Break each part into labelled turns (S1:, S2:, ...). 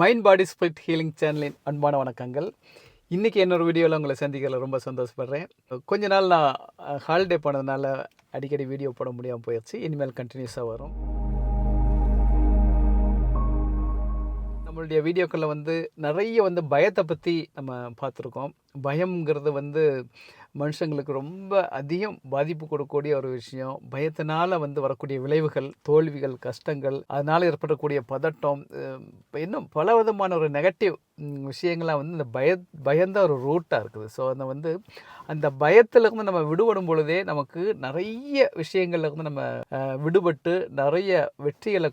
S1: Mind பாடி spirit healing சேனலின் அன்பான வணக்கங்கள். இன்றைக்கி என்னோடய வீடியோவில் உங்களை சந்திக்கிறதுல ரொம்ப சந்தோஷப்படுறேன். கொஞ்ச நாள் நான் ஹாலிடே போனதுனால அடிக்கடி வீடியோ போட முடியாமல் போயிடுச்சு. இனிமேல் கண்டினியூஸாக வரும். நம்மளுடைய வீடியோக்களில் நிறைய பயத்தை பற்றி நம்ம பார்த்துருக்கோம். பயம்ங்கிறது மனுஷங்களுக்கு ரொம்ப அதிகம் பாதிப்பு கொடுக்கக்கூடிய ஒரு விஷயம். பயத்தினால் வரக்கூடிய விளைவுகள், தோல்விகள், கஷ்டங்கள், அதனால் ஏற்படக்கூடிய பதட்டம், இன்னும் பல விதமான ஒரு நெகட்டிவ் விஷயங்கள்லாம் இந்த பயந்தான் ஒரு ரூட்டாக இருக்குது. ஸோ அந்த பயத்திலேருந்து நம்ம விடுபடும் பொழுதே நமக்கு நிறைய விஷயங்கள்லேருந்து நம்ம விடுபட்டு நிறைய வெற்றிகளை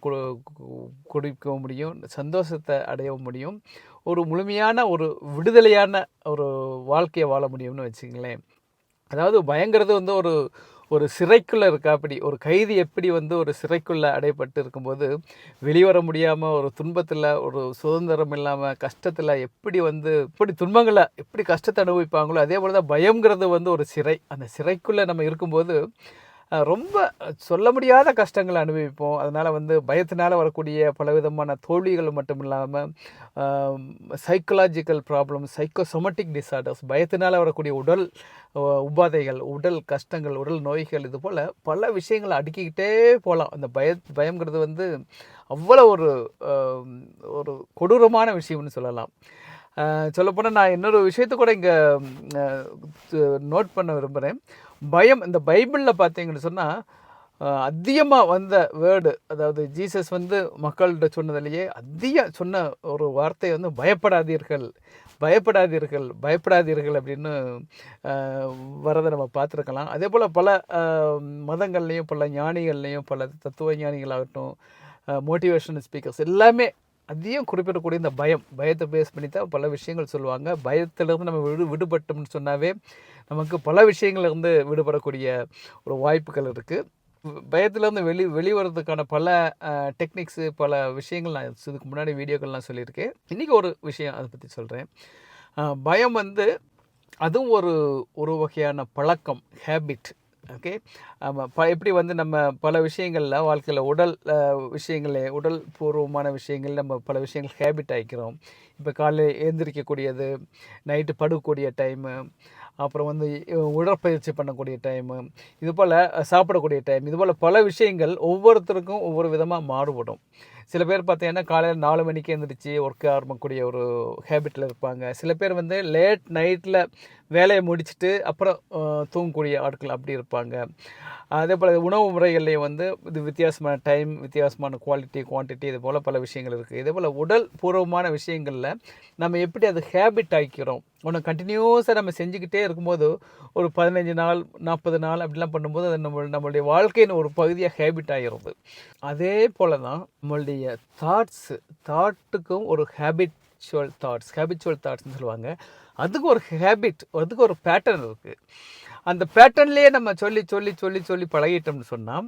S1: கொடுக்க முடியும், சந்தோஷத்தை அடைய முடியும், ஒரு முழுமையான ஒரு விடுதலையான ஒரு வாழ்க்கையை வாழ முடியும்னு வச்சுங்களேன். அதாவது பயங்கிறது ஒரு ஒரு சிறைக்குள்ளே இருக்கா, அப்படி ஒரு கைதி எப்படி ஒரு சிறைக்குள்ளே அடைப்பட்டு இருக்கும்போது வெளிவர முடியாமல் ஒரு துன்பத்தில், ஒரு சுதந்திரம் இல்லாமல் கஷ்டத்தில் எப்படி துன்பங்களை எப்படி கஷ்டத்தை அனுபவிப்பாங்களோ அதே போல் தான் பயங்கிறது ஒரு சிறை. அந்த சிறைக்குள்ளே நம்ம இருக்கும்போது ரொம்ப சொல்ல முடியாத கஷ்டங்களை அனுபவிப்போம். அதனால் பயத்தினால் வரக்கூடிய பலவிதமான தோல்விகள் மட்டும் இல்லாமல் சைக்கலாஜிக்கல் ப்ராப்ளம்ஸ், சைக்கோசோமட்டிக் டிஸார்டர்ஸ், பயத்தினால் வரக்கூடிய உடல் உபாதைகள், உடல் கஷ்டங்கள், உடல் நோய்கள், இது போல் பல விஷயங்களை அடுக்கிக்கிட்டே போகலாம். அந்த பயங்கிறது அவ்வளோ ஒரு ஒரு கொடூரமான விஷயம்னு சொல்லலாம். சொல்லப்போனால் நான் இன்னொரு விஷயத்தை கூட இங்கே நோட் பண்ண விரும்புகிறேன். பயம் இந்த பைபிளில் பார்த்தீங்கன்னு சொன்னால் அதிகமாக வந்த வேர்டு, அதாவது ஜீசஸ் மக்கள்கிட்ட சொன்னதுலேயே அதிகம் சொன்ன ஒரு வார்த்தை பயப்படாதீர்கள், பயப்படாதீர்கள், பயப்படாதீர்கள் அப்படின்னு வரதை நம்ம பார்த்துருக்கலாம். அதே போல் பல மதங்கள்லேயும் பல ஞானிகள்லேயும் பல தத்துவ ஞானிகளாகட்டும், மோட்டிவேஷனல் ஸ்பீக்கர்ஸ் எல்லாமே அதையும் குறிப்பிடக்கூடிய இந்த பயத்தை பேஸ் பண்ணி தான் பல விஷயங்கள் சொல்லுவாங்க. பயத்திலிருந்து நம்ம விடுபட்டோம்னு சொன்னாவே நமக்கு பல விஷயங்கள்லேருந்து விடுபடக்கூடிய ஒரு வாய்ப்புகள் இருக்குது. பயத்திலேருந்து வெளிவரதுக்கான பல டெக்னிக்ஸு, பல விஷயங்கள் நான் இதுக்கு முன்னாடி வீடியோக்கள்லாம் சொல்லியிருக்கேன். இன்றைக்கி ஒரு விஷயம் அதை பற்றி சொல்கிறேன். பயம் அதுவும் ஒரு வகையான பழக்கம், ஹேபிட். ஓகே, ஆமாம். எப்படி நம்ம பல விஷயங்களில் வாழ்க்கையில் உடல் உடல் பூர்வமான விஷயங்கள் நம்ம பல விஷயங்கள் ஹேபிட் ஆகிக்கிறோம். இப்போ காலையில் எழுந்திரிக்கக்கூடியது, நைட்டு படுக்கக்கூடிய டைமு, அப்புறம் உடற்பயிற்சி பண்ணக்கூடிய டைமு, இது போல் சாப்பிடக்கூடிய டைம், இது போல் பல விஷயங்கள் ஒவ்வொருத்தருக்கும் ஒவ்வொரு விதமாக மாறுபடும். சில பேர் பார்த்தீங்கன்னா காலையில் 4 மணிக்கு எழுந்திரிச்சு ஒர்க் ஆரம்பிக்கக்கூடிய ஒரு ஹேபிட்டில் இருப்பாங்க. சில பேர் லேட் நைட்டில் வேலையை முடிச்சுட்டு அப்புறம் தூங்கக்கூடிய ஆட்கள் அப்படி இருப்பாங்க. அதே போல் உணவு முறைகள்லேயும் இது வித்தியாசமான டைம், வித்தியாசமான குவாலிட்டி, குவான்டிட்டி, இது போல் பல விஷயங்கள் இருக்குது. இதே போல் உடல் பூர்வமான விஷயங்களில் நம்ம எப்படி அது ஹேபிட் ஆகிக்கிறோம். ஒன்று கண்டினியூஸாக நம்ம செஞ்சுக்கிட்டே இருக்கும்போது ஒரு 15 நாள் 40 நாள் அப்படிலாம் பண்ணும்போது அது நம்மளுடைய வாழ்க்கையின் ஒரு பகுதியாக ஹேபிட் ஆகிடுறது. அதே போல் தான் நம்மளுடைய தாட்டுக்கும் ஒரு ஹேபிச்சுவல் தாட்ஸ்னு சொல்லுவாங்க. அதுக்கு ஒரு ஹேபிட், அதுக்கு ஒரு பேட்டர்ன் இருக்குது. அந்த பேட்டர்ன்லேயே நம்ம சொல்லி சொல்லி சொல்லி சொல்லி பழகிட்டோம்னு சொன்னால்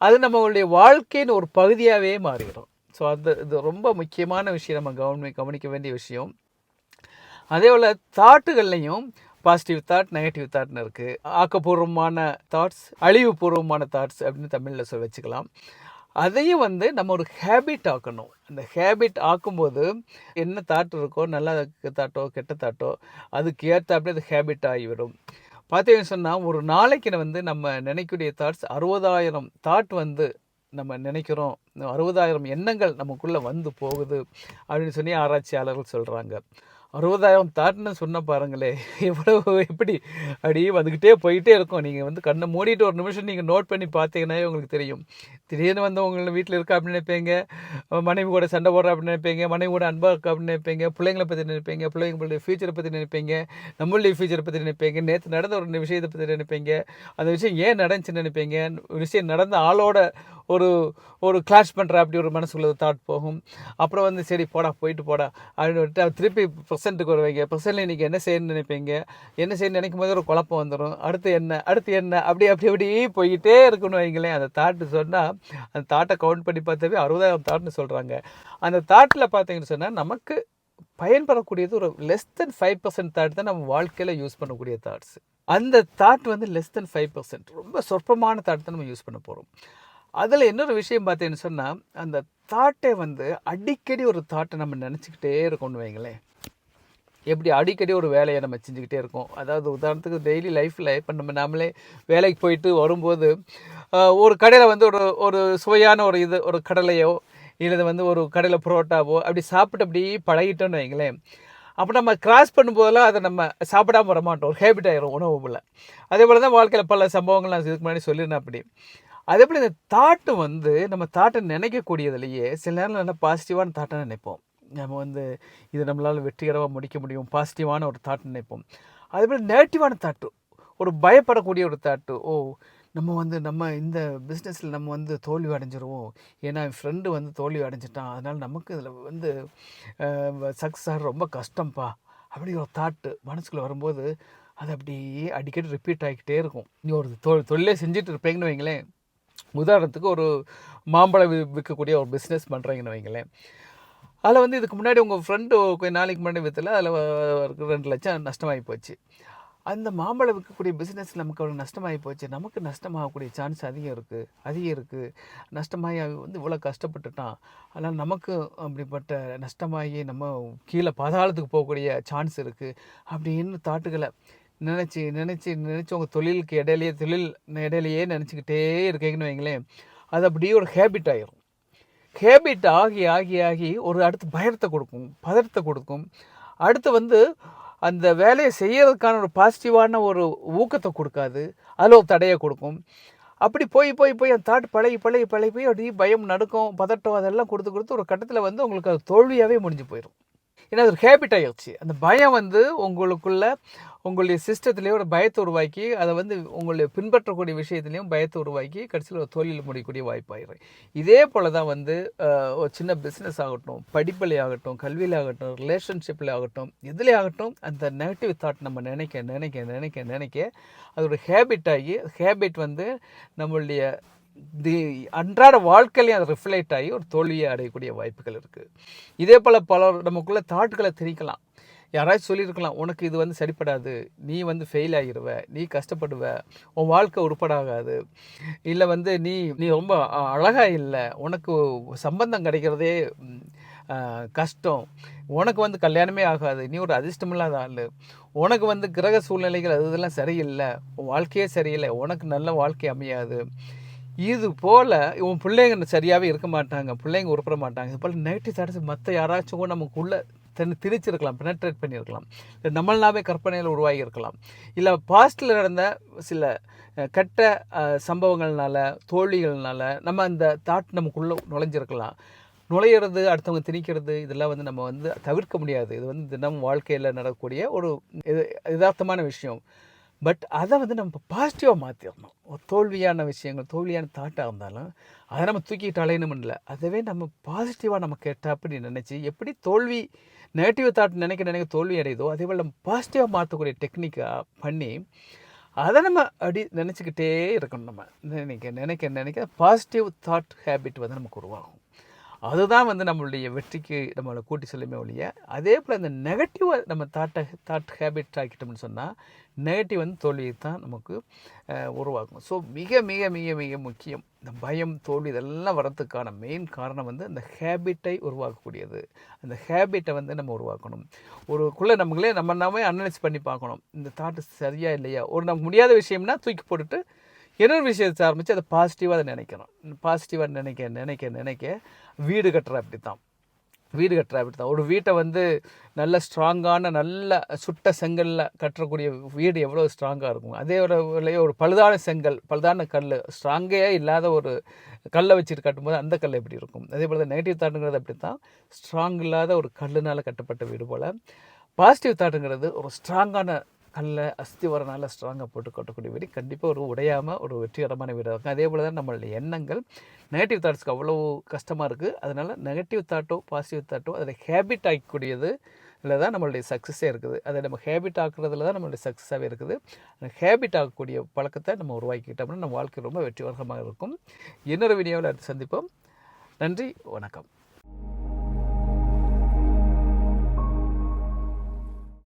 S1: அது நம்மளுடைய வாழ்க்கையின் ஒரு பகுதியாகவே மாறிடும். ஸோ இது ரொம்ப முக்கியமான விஷயம், நம்ம கவனிக்க வேண்டிய விஷயம். அதே போல் தாட்டுகள்லையும் பாசிட்டிவ் தாட், நெகட்டிவ் தாட்னு இருக்குது. ஆக்கப்பூர்வமான தாட்ஸ், அழிவுபூர்வமான தாட்ஸ் அப்படின்னு தமிழில் வச்சுக்கலாம். அதையும் நம்ம ஒரு ஹேபிட் ஆக்கணும். அந்த ஹேபிட் ஆக்கும்போது என்ன தாட் இருக்கோ, நல்ல தாட்டோ கெட்ட தாட்டோ, அதுக்கு ஏற்றாப்படி அது ஹேபிட் ஆகிவிடும். பார்த்தீங்கன்னு சொன்னால் ஒரு நாளைக்கு நம்ம நினைக்கக்கூடிய தாட்ஸ் 60,000 தாட் நம்ம நினைக்கிறோம். 60,000 எண்ணங்கள் நமக்குள்ளே போகுது அப்படின்னு சொல்லி ஆராய்ச்சியாளர்கள் சொல்கிறாங்க. 60,000 தாட்னு சொன்ன பாருங்களே, எப்படி அப்படி வந்துக்கிட்டே போயிட்டே இருக்கும். நீங்கள் கண்ணை மூடிட்டு ஒரு நிமிஷம் நீங்கள் நோட் பண்ணி பார்த்தீங்கன்னாவே உங்களுக்கு தெரியும். திடீர்னு உங்களை வீட்டில் இருக்கா அப்படின்னு நினைப்பீங்க, மனைவி கூட சண்டை போடுறா அப்படின்னு நினைப்பீங்க, மனைவி கூட அன்பாக இருக்கா அப்படின்னு நினைப்பீங்க, பிள்ளைங்களை பற்றி நினைப்பீங்க, பிள்ளைங்களுடைய ஃபியூச்சரை பற்றி நினைப்பீங்க, நம்மளுடைய ஃபியூச்சரை பற்றி நினைப்பீங்க, நேற்று நடந்த ஒரு விஷயத்தை பற்றி நினைப்பீங்க, அந்த விஷயம் ஏன் நடந்துச்சுன்னு நினைப்பீங்க, விஷயம் நடந்த ஆளோட ஒரு ஒரு கிளாஷ் பண்ணுற அப்படி ஒரு மனசுக்குள்ள தாட் போகும். அப்புறம் சரி போடா, போயிட்டு போடா அப்படின்னு விட்டு திருப்பி ப்ரெசென்ட்டுக்கு வருவீங்க. ப்ரெசென்ட்டில் இன்றைக்கி என்ன செய்யணும்னு நினைப்பீங்க, என்ன செய்யணும்னு நினைக்கும் போது ஒரு குழப்பம் வந்துடும். அடுத்து என்ன அப்படி போய்கிட்டே இருக்குன்னு வைங்களேன். அந்த தாட்டு சொன்னால் அந்த தாட்டை கவுண்ட் பண்ணி பார்த்தாவே 60,000 தாட்னு சொல்கிறாங்க. அந்த தாட்டில் பார்த்தீங்கன்னு சொன்னால் நமக்கு பயன்படக்கூடியது ஒரு லெஸ் தென் 5% தாட் தான் நம்ம வாழ்க்கையில் யூஸ் பண்ணக்கூடிய தாட்ஸ். அந்த தாட் லெஸ் தென் 5%, ரொம்ப சொற்பமான தாட் தான் நம்ம யூஸ் பண்ண போகிறோம். அதில் இன்னொரு விஷயம் பார்த்தீங்கன்னு சொன்னால், அந்த தாட்டை வந்து அடிக்கடி ஒரு தாட்டை நம்ம நினச்சிக்கிட்டே இருக்கோம்னு வைங்களேன். எப்படி அடிக்கடி ஒரு வேலையை நம்ம செஞ்சுக்கிட்டே இருக்கோம். அதாவது உதாரணத்துக்கு டெய்லி லைஃப்பில் இப்போ நாமளே வேலைக்கு போயிட்டு வரும்போது ஒரு கடையில் வந்து ஒரு ஒரு சுவையான ஒரு கடலையோ இல்லை வந்து ஒரு கடையில் புரோட்டாவோ அப்படி சாப்பிட்டு அப்படி பழகிட்டோன்னு வைங்களேன். அப்போ நம்ம கிராஸ் பண்ணும்போதெல்லாம் அதை நம்ம சாப்பிடாம வரமாட்டோம். ஒரு ஹேபிட் ஆகிரும் உணவுல. அதே போல் தான் வாழ்க்கையில் பல சம்பவங்கள் நான் இதுக்கு முன்னாடி சொல்லியிருந்தேன் அப்படி. அதே போல் இந்த தாட்டு வந்து நம்ம தாட்டை நினைக்கக்கூடியதுலேயே சில நேரம் நல்லா பாசிட்டிவான தாட்டை நினைப்போம். நம்ம வந்து இது நம்மளால் வெற்றிகரமாக முடிக்க முடியும், பாசிட்டிவான ஒரு தாட் நினைப்போம். அதேபோல் நெகட்டிவான தாட்டு, ஒரு பயப்படக்கூடிய ஒரு தாட்டு, நம்ம இந்த பிஸ்னஸில் நம்ம வந்து தோல்வி அடைஞ்சிருவோம், ஏன்னா என் ஃப்ரெண்டு வந்து தோல்வி அடைஞ்சிட்டான், அதனால் நமக்கு இதில் வந்து சக்ஸஸ் ஆக ரொம்ப கஷ்டம்ப்பா அப்படி ஒரு தாட்டு மனசுக்குள்ளே வரும்போது அது அப்படியே அடிக்கடி ரிப்பீட் ஆகிக்கிட்டே இருக்கும். நீ ஒரு தொழிலே செஞ்சுட்டு இருப்பீங்கன்னு வைங்களேன். உதாரணத்துக்கு ஒரு மாம்பழம் விற்கக்கூடிய ஒரு பிஸ்னஸ் பண்ணுறீங்கன்னு வைங்களேன். அதில் வந்து இதுக்கு முன்னாடி உங்கள் ஃப்ரெண்டு கொஞ்சம் நாளைக்கு முன்னாடி விற்றல அதில் 2 லட்சம் நஷ்டமாகி போச்சு. அந்த மாம்பழம் விற்கக்கூடிய பிஸ்னஸ் நமக்கு அவ்வளோ நஷ்டமாகி போச்சு. நமக்கு நஷ்டமாகக்கூடிய சான்ஸ் அதிகம் இருக்குது. நஷ்டமாகி வந்து இவ்வளோ கஷ்டப்பட்டுட்டான், அதனால் நமக்கு அப்படிப்பட்ட நஷ்டமாகி நம்ம கீழே பாதாளத்துக்கு போகக்கூடிய சான்ஸ் இருக்குது அப்படின்னு தாட்டுகளை நினச்சி உங்கள் தொழிலுக்கு இடையிலையே நினச்சிக்கிட்டே இருக்கீங்கன்னு வைங்களேன். அது அப்படியே ஒரு ஹேபிட் ஆகிரும். ஹேபிட் ஆகி ஒரு அடுத்து பயத்தை கொடுக்கும், பதட்டத்தை கொடுக்கும். அடுத்து வந்து அந்த வேலையை செய்யறதுக்கான ஒரு பாசிட்டிவான ஒரு ஊக்கத்தை கொடுக்காது, அதில் ஒரு தடையை கொடுக்கும். அப்படி போய் அந்த தாட் பழகி போய் அப்படி பயம், நடுக்கம், பதட்டம் அதெல்லாம் கொடுத்து ஒரு கட்டத்தில் வந்து உங்களுக்கு அது தோல்வியாகவே முடிஞ்சு போயிடும். ஏன்னா அது ஒரு ஹேபிட் ஆகிடுச்சு. அந்த பயம் வந்து உங்களுடைய சிஸ்டத்துலேயே ஒரு பயத்தை உருவாக்கி, அதை வந்து உங்களுடைய பின்பற்றக்கூடிய விஷயத்துலேயும் பயத்தை உருவாக்கி கடைசியில் ஒரு தொழில் முடியக்கூடிய வாய்ப்பாயிடும். இதே போல் தான் வந்து ஒரு சின்ன பிஸ்னஸ் ஆகட்டும், படிப்பில் ஆகட்டும், கல்வியில் ஆகட்டும், ரிலேஷன்ஷிப்பில் ஆகட்டும், எதுலேயே ஆகட்டும், அந்த நெகட்டிவ் தாட் நம்ம நினைக்க அது ஒரு ஹேபிட் வந்து நம்மளுடைய அன்றாட வாழ்க்கையிலையும் அது ரிஃப்ளெக்ட் ஆகி ஒரு தோல்வியை அடையக்கூடிய வாய்ப்புகள் இருக்குது. இதே போல் பலர் நமக்குள்ளே தாட்டுகளை திணிக்கலாம். யாராச்சும் சொல்லியிருக்கலாம், உனக்கு இது வந்து சரிப்படாது, நீ வந்து ஃபெயில் ஆகிடுவ, நீ கஷ்டப்படுவ, உன் வாழ்க்கை உருப்படாகாது, இல்லை வந்து நீ ரொம்ப அழகாக இல்லை, உனக்கு சம்பந்தம் கிடைக்கிறதே கஷ்டம், உனக்கு வந்து கல்யாணமே ஆகாது, நீ ஒரு அதிர்ஷ்டமில்லாத ஆள், உனக்கு வந்து கிரக சூழ்நிலைகள் இதெல்லாம் சரியில்லை, உன் வாழ்க்கையே சரியில்லை, உனக்கு நல்ல வாழ்க்கை அமையாது, இது போல் உன் பிள்ளைங்க சரியாகவே இருக்க மாட்டாங்க, பிள்ளைங்க உருப்பட மாட்டாங்க, இது போல் நெகட்டிவ் தாட்ஸ் மற்ற யாராச்சும் கூட நமக்குள்ளே திணிச்சிருக்கலாம், பெனட்ரேட் பண்ணியிருக்கலாம், நம்மளாவே கற்பனையில் உருவாகி இருக்கலாம், இல்லை பாஸ்டில் நடந்த சில கெட்ட சம்பவங்கள்னால, தோல்விகள்னால நம்ம அந்த தாட் நமக்குள்ளே நுழையிறது, அடுத்தவங்க திணிக்கிறது, இதெல்லாம் வந்து நம்ம வந்து தவிர்க்க முடியாது. இது வந்து தினம் வாழ்க்கையில் நடக்கக்கூடிய ஒரு யதார்த்தமான விஷயம். பட் அதை வந்து நம்ம பாசிட்டிவாக மாற்றிடணும். ஒரு தோல்வியான விஷயங்கள், தோல்வியான தாட்டாக இருந்தாலும் அதை நம்ம தூக்கிட்டு அலையணும் இல்லை, அதுவே நம்ம பாசிட்டிவாக நம்ம கேட்டால் அப்படி நினச்சி எப்படி நெகட்டிவ் தாட் நினைக்க தோல்வி அடையுதோ அதே போல் நம்ம பாசிட்டிவாக மாற்றக்கூடிய டெக்னிக்காக பண்ணி அதை நம்ம அப்படி நினச்சிக்கிட்டே இருக்கணும். நம்ம நினைக்க பாசிட்டிவ் தாட் ஹேபிட் வந்து நமக்கு உருவாகும். அதுதான் வந்து நம்மளுடைய வெற்றிக்கு நம்மளை கூட்டி செல்லுமே ஒழிய, அதே போல் இந்த நெகட்டிவை நம்ம தாட் ஹேபிட் ஆக்கிட்டோம்னு சொன்னால் நெகட்டிவ் வந்து தோல்வியை தான் நமக்கு உருவாக்கும். ஸோ மிக மிக மிக மிக முக்கியம், இந்த பயம், தோல்வி இதெல்லாம் வரதுக்கான மெயின் காரணம் வந்து அந்த ஹேபிட்டை உருவாக்கக்கூடியது. அந்த ஹேபிட்டை வந்து நம்ம உருவாக்கணும். நம்மளே நாமே அனலைஸ் பண்ணி பார்க்கணும், இந்த தாட்டு சரியா இல்லையா. ஒரு நமக்கு முடியாத விஷயம்னா தூக்கி போட்டுட்டு இன்னொரு விஷயத்தை ஆரம்பித்து அதை பாசிட்டிவாக அதை நினைக்கணும். பாசிட்டிவாக நினைக்க வீடு கட்டுற அப்படி தான். ஒரு வீட்டை வந்து நல்ல ஸ்ட்ராங்கான, நல்ல சுட்ட செங்கலில் கட்டக்கூடிய வீடு எவ்வளோ ஸ்ட்ராங்காக இருக்கும், அதே ஒரு பழுதான கல், ஸ்ட்ராங்கே இல்லாத ஒரு கல்லை வச்சுட்டு கட்டும்போது அந்த கல் எப்படி இருக்கும். அதே போல் தான் நெகட்டிவ் தாட்டுங்கிறது அப்படி தான், ஸ்ட்ராங் இல்லாத ஒரு கல்லுனால் கட்டப்பட்ட வீடு போல். பாசிட்டிவ் தாட்டுங்கிறது ஒரு ஸ்ட்ராங்கான அஸ்திவாரனால் ஸ்ட்ராங்காக போட்டு கட்டக்கூடிய வீடு கண்டிப்பாக ஒரு உடையாமல் ஒரு வெற்றிகரமான வீடாக இருக்கும். அதே போல் தான் நம்மளுடைய எண்ணங்கள் நெகட்டிவ் தாட்ஸ்க்கு அவ்வளோ கஷ்டமாக இருக்குது. அதனால் நெகட்டிவ் தாட்டோ பாசிட்டிவ் தாட்டோ அதில் ஹேபிட் ஆக்கக்கூடியது இதில் தான் நம்மளுடைய சக்ஸஸே இருக்குது. அதை நம்ம ஹேபிட் ஆக்குறதுல தான் நம்மளுடைய சக்ஸஸாகவே இருக்குது. அந்த ஹேபிட் ஆகக்கூடிய பழக்கத்தை நம்ம உருவாக்கிக்கிட்டோம்னா நம்ம வாழ்க்கை ரொம்ப வெற்றிகரமாக இருக்கும். இன்னொரு வீடியோவில் அடுத்து சந்திப்போம். நன்றி, வணக்கம்.